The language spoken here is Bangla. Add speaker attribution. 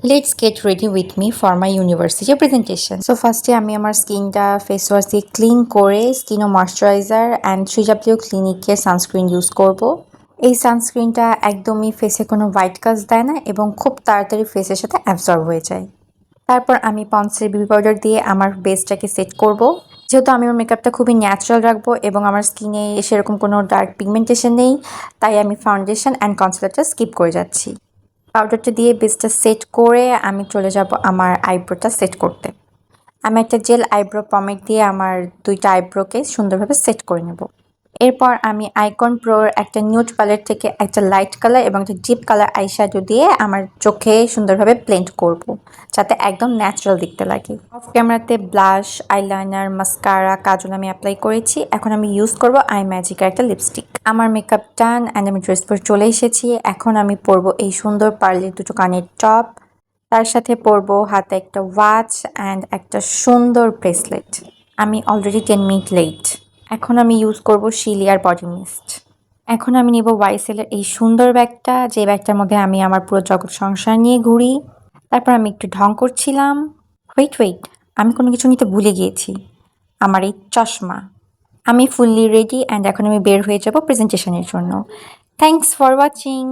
Speaker 1: Let's get ready with me for my university presentation. So ফার্স্টে আমি আমার স্কিনটা ফেস ওয়াশ দিয়ে ক্লিন করে স্কিন ও ময়শ্চারাইজার অ্যান্ড 3W ক্লিনিকের সানস্ক্রিন ইউজ করব। এই সানস্ক্রিনটা একদমই ফেসে কোনো হোয়াইট কাজ দেয় না এবং খুব তাড়াতাড়ি ফেসের সাথে অ্যাবজর্ব হয়ে যায়। তারপর আমি পন্ডসের বেবি পাউডার দিয়ে আমার বেসটাকে সেট করব। যেহেতু আমি আমার মেকআপটা খুবই ন্যাচারাল রাখবো এবং আমার স্কিনে সেরকম কোনো ডার্ক পিগমেন্টেশন নেই, তাই আমি ফাউন্ডেশন অ্যান্ড কনসিলারটা স্কিপ করে যাচ্ছি। পাউডারটা দিয়ে বেসটা সেট করে আমি চলে যাব আমার আইব্রোটা সেট করতে। আমি একটা জেল আইব্রো পমেড দিয়ে আমার দুইটা আইব্রোকে সুন্দরভাবে সেট করে নেব। এরপর আমি আইকন প্রোর একটা নিউড প্যালেট থেকে একটা লাইট কালার এবং একটা ডিপ কালার আইশ্যাডো দিয়ে আমার চোখে সুন্দরভাবে ব্লেন্ড করব, যাতে একদম ন্যাচারাল দেখতে লাগে। অফ ক্যামেরাতে ব্লাশ, আইলাইনার, মাস্কারা, কাজল আমি অ্যাপ্লাই করেছি। এখন আমি ইউজ করব আই ম্যাজিকের একটা লিপস্টিক। আমার মেকআপ ডান অ্যান্ড আমি ড্রেস পরে চলে এসেছি। এখন আমি পরবো এই সুন্দর পার্লের দুটো কানের টপ, তার সাথে পরবো হাতে একটা ওয়াচ অ্যান্ড একটা সুন্দর ব্রেসলেট। আমি অলরেডি 10 মিনিট লেট। এখন আমি ইউজ করব শিলিয়ার বডি মিস্ট। এখন আমি নিব ওয়াইসেলের এই সুন্দর ব্যাগটা, যে ব্যাগটার মধ্যে আমি আমার পুরো জগৎ সংসার নিয়ে ঘুরি। তারপর আমি একটু ঢং করছিলাম। ওয়েট, আমি কোনো কিছু নিতে ভুলে গিয়েছি, আমার এই চশমা। আমি ফুললি রেডি অ্যান্ড এখন আমি বের হয়ে যাব প্রেজেন্টেশনের জন্য। Thanks for watching.